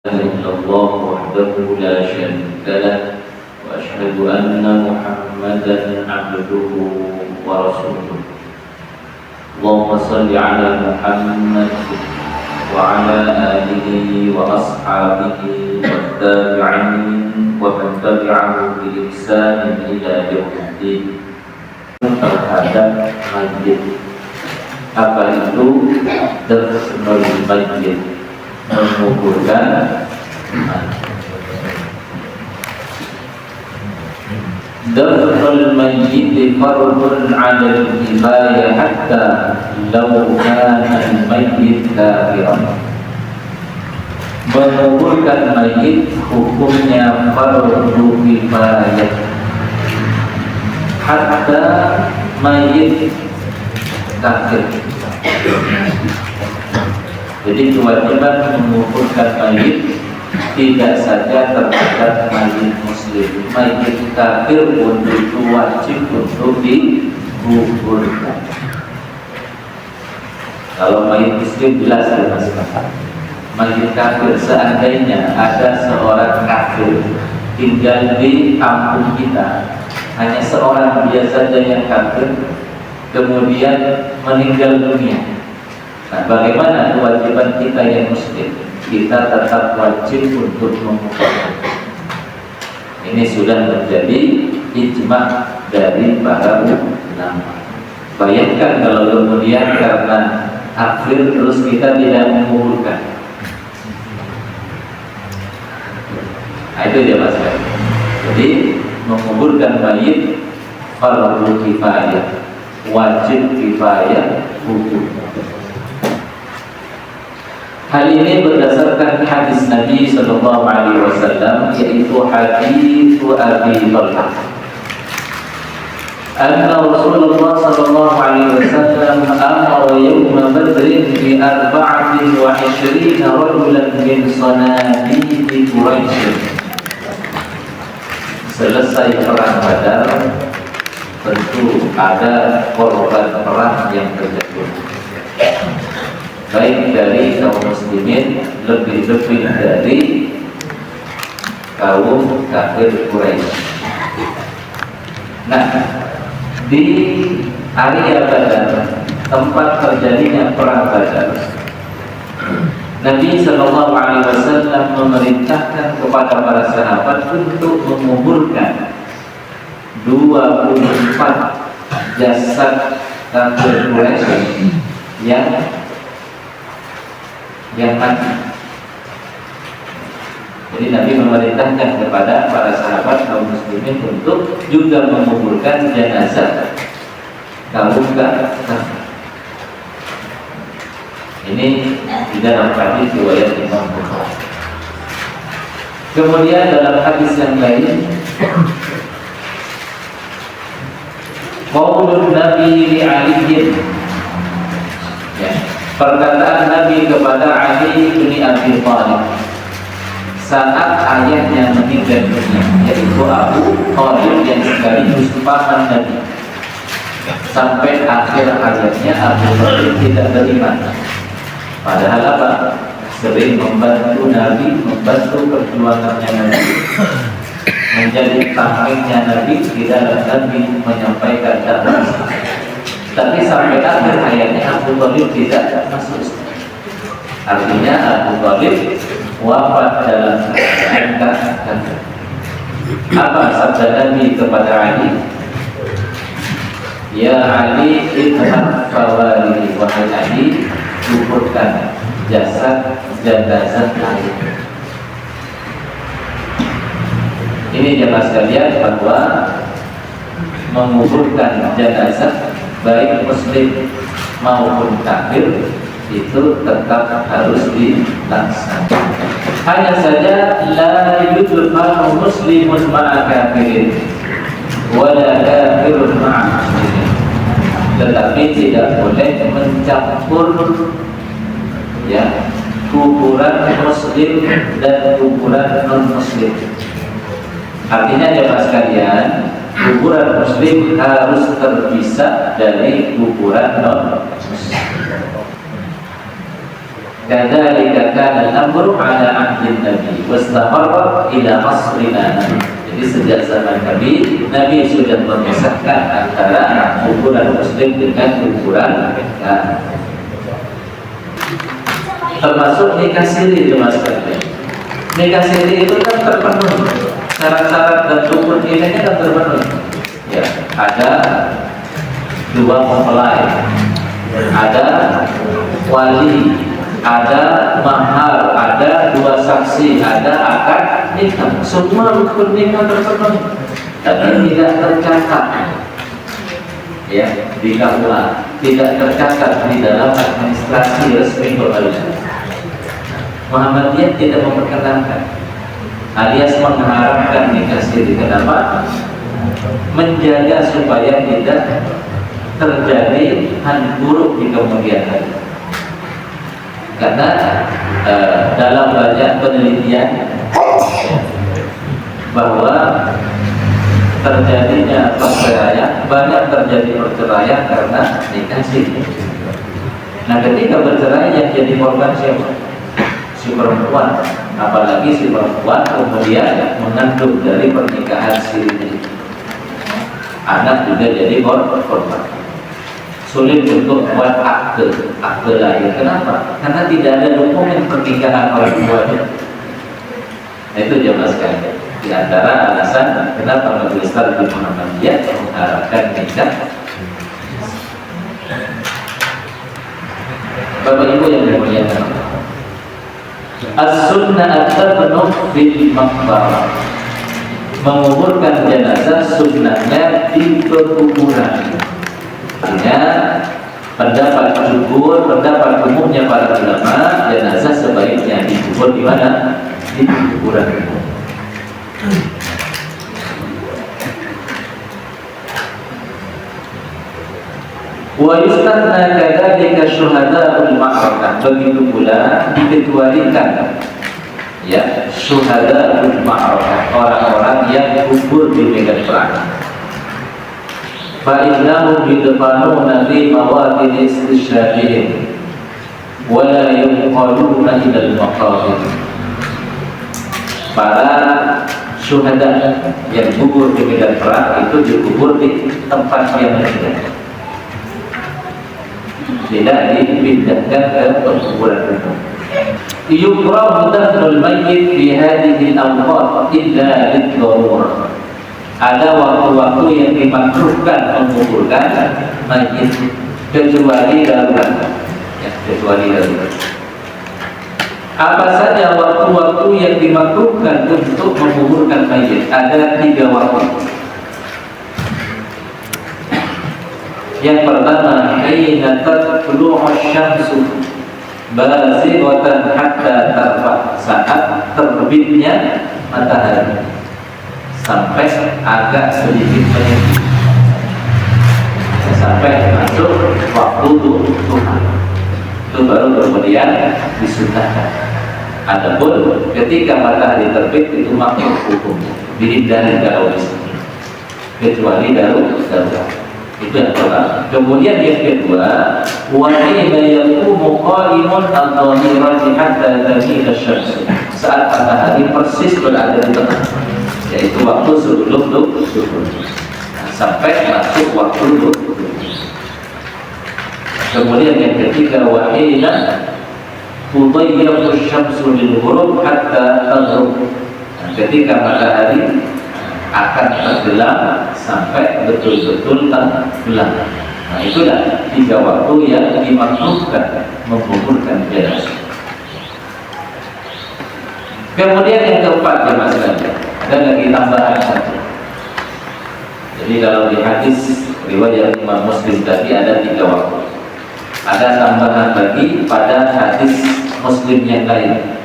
إلا الله وحده لا شريك له وأشهد أن محمدا عبده ورسوله. اللهم صل على محمد وعلى آله وأصحابه والتابعين ومن تبعه بإحسان إلى يوم الدين. Terhadap masjid, apa itu dafnul masjid? Menguburkan dafnul mayyit fardun 'ala al-kifayah hatta law kana al-mayyit kafiran. Menguburkan mayit hukumnya fardu kifayah hatta mayit kafir. Jadi kewajiban menguburkan mayit tidak saja terhadap mayit muslim, mayit kafir pun itu wajib untuk dikuburkan. Kalau mayit muslim jelas ya Mas. Mayit kafir, seandainya ada seorang kafir tinggal di kampung kita, hanya seorang dia saja yang kafir, kemudian meninggal dunia. Nah, bagaimana kewajiban kita yang muslim? Kita tetap wajib untuk menguburkan. Ini sudah menjadi ijma dari para ulama. Bayangkan kalau kemudian karena kafir terus kita tidak menguburkan. Nah, itu dia Mas. Jadi menguburkan mayit fardu kifayah, wajib kifayah hukum. Hal ini berdasarkan hadis Nabi sallallahu alaihi wasallam, yaitu hadis Abi Talha. Anna Rasulullah sallallahu alaihi wasallam amara yawma Badrin bi 24 rajulan min sanadid Quraisy. Selesai perang Badar, tentu ada korban perang yang terjatuh, baik dari kaum muslimin, lebih-lebih dari kaum kafir Quraisy. Nah, di area Badar, tempat terjadinya perang Badar, Nabi Sallallahu Alaihi Wasallam memerintahkan kepada para sahabat untuk menguburkan 24 jasad kafir Quraisy yang mati. Jadi Nabi memerintahkan kepada para sahabat kaum muslimin untuk juga menguburkan jenazah kaum kafir. Ini di dalam hadis riwayat Imam Bukhari. Kemudian dalam hadis yang lain, qaulun Nabi li Ali, ya, perkataan Nabi kepada Ali bin Abi Thalib saat ayahnya meninggal dunia, yaitu Abu Thalib yang sekaligus paman Nabi. Sampai akhir hayatnya Abu Thalib tidak beriman. Padahal apa? Sering membantu Nabi, membantu perjuangannya Nabi, menjadi tamengnya Nabi di dalam Nabi menyampaikan dakwah. Tapi sampai akhir hayatnya Abu Thalib tidak masuk. Artinya Abu Thalib wafat dalam keadaan kafir. Apa sabda Nabi kepada Ali? Ya Ali, idhab fawali, wahai Ali, kuburkan jasad jenazah Ali. Ini jemaah sekalian, bahwa menguburkan jenazah baik muslim maupun kafir itu tetap harus dilaksanakan. Hanya saja la yudfanu muslimun ma'a kafirin wala kafirun ma'a muslimin. Tetapi tidak boleh mencampur, ya, kuburan muslim dan kuburan non muslim. Artinya jemaah sekalian, kuburan muslim harus terpisah dari kuburan non muslim. Kadzalika kana al-amru ala ahdi Nabi wastamarra ila asrina. Jadi sejak zaman Nabi sudah memisahkan antara kuburan muslim dengan kuburan kafir. Termasuk nikah siri itu mas. Nikah siri itu kan terpenuhi syarat-syarat dan rukun ini kan terpenuhi. Ya, ada 2 mempelai, ada wali, ada mahar, ada 2 saksi, ada akad nikah. Semua rukun nikah terpenuhi, tapi tidak tercatat. Ya, di KUA tidak tercatat di dalam administrasi resmi pengadilan. Muhammadiyah tidak memperkenankan, alias mengharapkan nikah siri. Kenapa? Menjaga supaya tidak terjadi hal buruk di kemudian hari. Karena dalam banyak penelitian bahwa terjadinya perceraian, banyak terjadi perceraian karena nikah siri. Nah, ketika bercerai yang jadi korban siapa? Si perempuan, apalagi si perempuan kemudian mengandung dari pernikahan siri. Anak juga jadi korban. Sulit untuk buat akte lahir. Kenapa? Karena tidak ada dokumen pernikahan orang tuanya. Nah, itu jamaah sekalian. Di antara alasan kenapa Majelis Taklim Muhammadiyah mengharapkan nikah. Bapak Ibu yang dimuliakan Allah, as-sunnah at-tabnu fil maqbarah, menguburkan jenazah sunnahnya di pekuburan. Artinya pendapat jumhur, pendapat umumnya para ulama, jenazah sebaiknya dikubur di mana? Di kuburan umum. Wa yustanna kadzalika syuhada'ul ma'rakah, begitu pula dikecualikan ya syuhada'ul ma'rakah, orang-orang yang gugur di medan perang. Fa innahum yudfanuna fi mawatin istishhadihim wa la yunqaluna ila al-maqabir. Para syuhada yang gugur di medan perang itu dikubur di tempat yang berbeda, tidak dipindahkan ke pekuburan umum. Yukrahu dafnul mayyit fi hadhihi al-awqat illa lid-darurah. Ada waktu-waktu yang dimakruhkan menguburkan mayit kecuali darurat. Ya, kecuali darurat. Apa saja waktu-waktu yang dimakruhkan untuk menguburkan mayit? Ada 3 waktu. Yang pertama, hina tatlu'u asy-syamsu bazighatan hatta tarfa, saat terbitnya matahari sampai agak sedikit menyingsing, sampai masuk waktu duha, itu baru kemudian disunahkan. Adapun ketika matahari terbit itu makruh hukum, dihindari kalau bisa, kecuali darurat. Itu yang pertama. Kemudian yang kedua, wa idza yaqumu qa'imun al-dhahirati hatta tamila asy-syams, saat matahari persis berada di tengah, yaitu waktu sebelum zuhur sampai masuk waktu zuhur. Kemudian yang ketiga, wa hina tudayyiqu asy-syamsu lil ghurub hatta taghrub, ketika matahari akan tenggelam sampai betul-betul tenggelam. Nah, itulah 3 waktu yang dimakruhkan menguburkan jenazah. Kemudian yang keempat, jemaah sekalian, ada lagi tambahan satu. Jadi kalau di hadis riwayat Imam Muslim tadi ada 3 waktu, ada tambahan lagi pada hadis Muslim yang lain.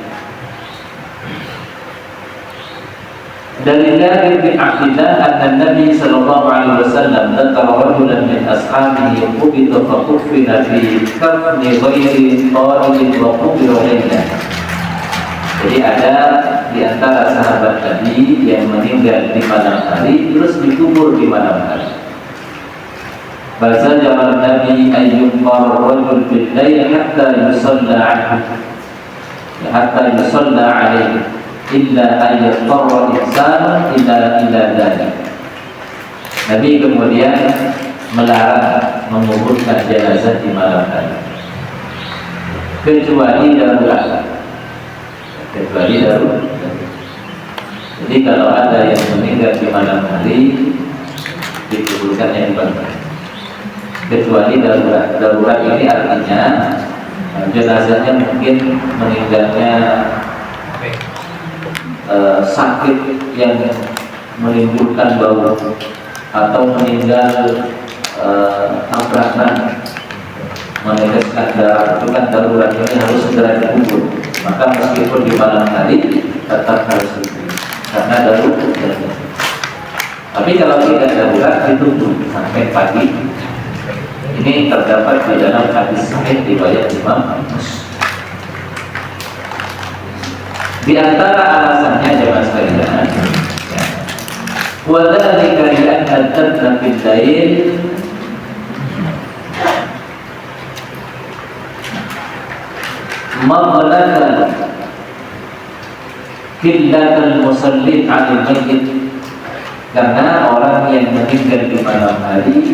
Dari Jabir bin Abdullah anna Nabi sallallahu alaihi wasallam dzakara rajulan min ashabihi qubida fa kuffina fi kafni ghairi qaridin wa qubira laylan. Jadi ada di antara sahabat Nabi yang meninggal di malam hari terus dikubur di malam hari. Bahasa zaman Nabi ayyummar rajul bil lail hatta yusalla anhu, hatta yusalla alaihi illa an yattara ihsan ila dzalik. Nabi kemudian melarang menguburkan jenazah di malam hari kecuali darurat. Jadi kalau ada yang meninggal di malam hari dikuburkan yang benar. Kecuali darurat. Darurat ini artinya jenazahnya mungkin meninggalnya sakit yang menimbulkan bau atau meninggal tabrakan meneteskan darah, itu kan darurat, ini harus segera dikubur. Maka meskipun di malam hari tetap harus dikubur karena darurat. Tapi kalau tidak darurat ditunggu sampai pagi. Ini terdapat di dalam hadis sahih riwayat Imam Muslim. Di antara alasannya jemaah sekalian, wa dzalika li anna al-dafna fil lail maghlatan killatal musallin 'alal mayyit, karena orang yang meninggal di malam hari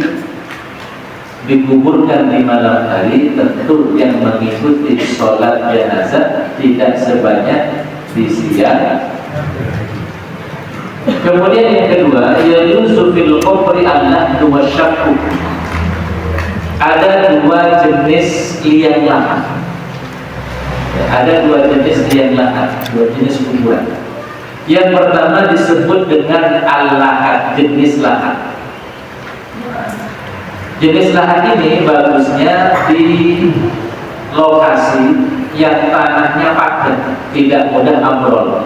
dikuburkan di malam hari, tentu yang mengikuti sholat jenazah tidak sebanyak di siang. Kemudian yang kedua, yajuzu fil qabri an-nahdu wasyaqu. Ada dua jenis liang lahat. Ada dua jenis liang lahat, dua jenis kuburan. Yang pertama disebut dengan al-lahat, jenis lahat. Jenis lahat ini bagusnya di lokasi yang tanahnya padat, tidak mudah ambrol.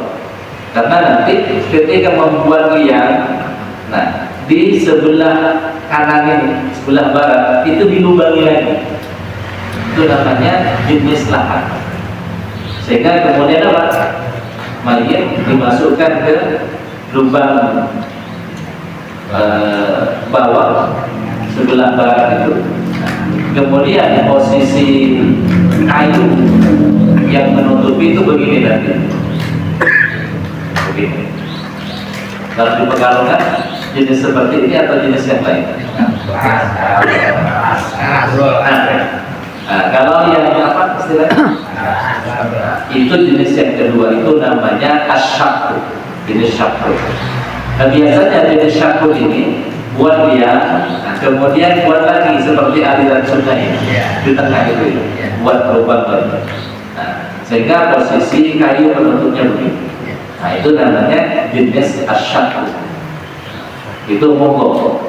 Karena nanti ketika membuat liang, nah di sebelah kanan ini, sebelah barat itu dilubangi lagi. Itu namanya jenis lahat. Sehingga kemudian apa? Mayit dimasukkan ke lubang bawah sebelah barat itu. Kemudian posisi kayu yang menutupi itu begini nanti. Begini. Kalau di Pekalongan jenis seperti ini atau jenis yang lain? Nah, kalau yang apa istilahnya? Itu jenis yang kedua, itu namanya asyaqu, jenis syaqu. Nah, biasanya jenis syaqu ini buat dia, nah, kemudian buat lagi seperti aliran sungai di tengah itu, buat lubang lagi. Nah, sehingga posisi kayu penutupnya begini. Nah, itu namanya jenis asyaqu. Itu monggo.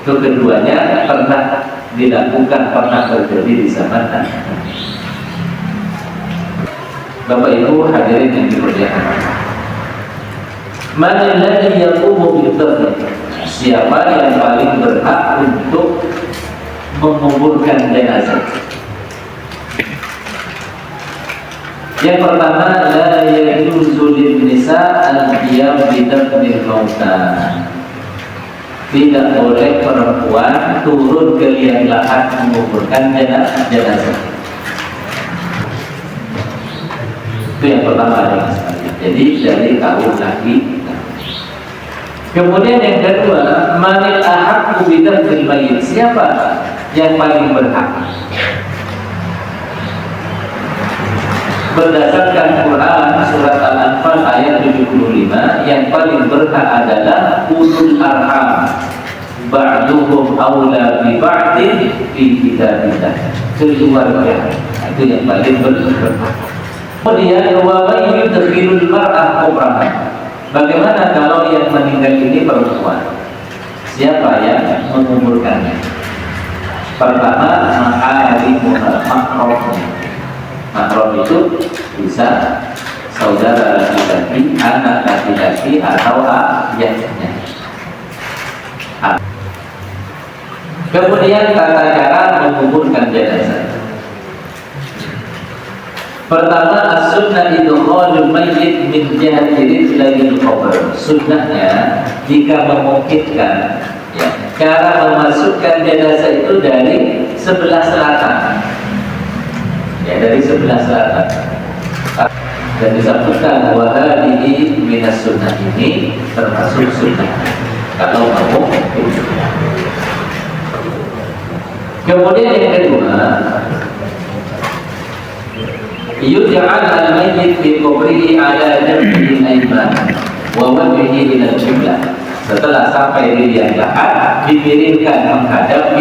Itu keduanya pernah dilakukan, pernah terjadi di zaman Nabi. Bapak Ibu hadirin yang dimuliakan, man alladhi yaqumu bil-dafn, siapa yang paling berhak untuk menguburkan jenazah? Yang pertama, la yajuzu lin-nisa al-qiyam bi dafnil mauta. Tidak boleh perempuan turun ke liang lahat menguburkan jenazah. Itu yang pertama. Jadi dari kaum laki. Kemudian yang kedua, manil ahaqqu bidafnil mayyit, siapa yang paling berhak? Berdasarkan Quran surat Al-Anfal ayat 75, yang paling berhak adalah ulul arham, ba'duhum aula bi ba'din fi kitabillah, keluarga. Itu yang paling berhak. Kemudian wa may yudkhilul mar'ah qabraha. Bagaimana kalau yang meninggal ini perempuan? Siapa yang menguburkannya? Pertama, maharimuha, mahramnya. Mahram itu bisa saudara laki-laki, anak laki-laki, atau ayahnya. Kemudian tata cara menguburkan jenazah. Pertama, as-sunnah idkhalul mayyit min jihati rijlil qabr. Sunnahnya jika memungkinkan, ya, cara memasukkan jenazah itu dari sebelah selatan. Ya, dari sebelah selatan. dan disebutkan wahadihi minas sunnah, ini termasuk sunnah kalau mau. Kemudian yang kedua, yuj'al al-mayyit fi qabrihi ala jambihi al-ayman wa wajhihi ila al-qiblah. Setelah sampai di liang lahat, dimiringkan menghadap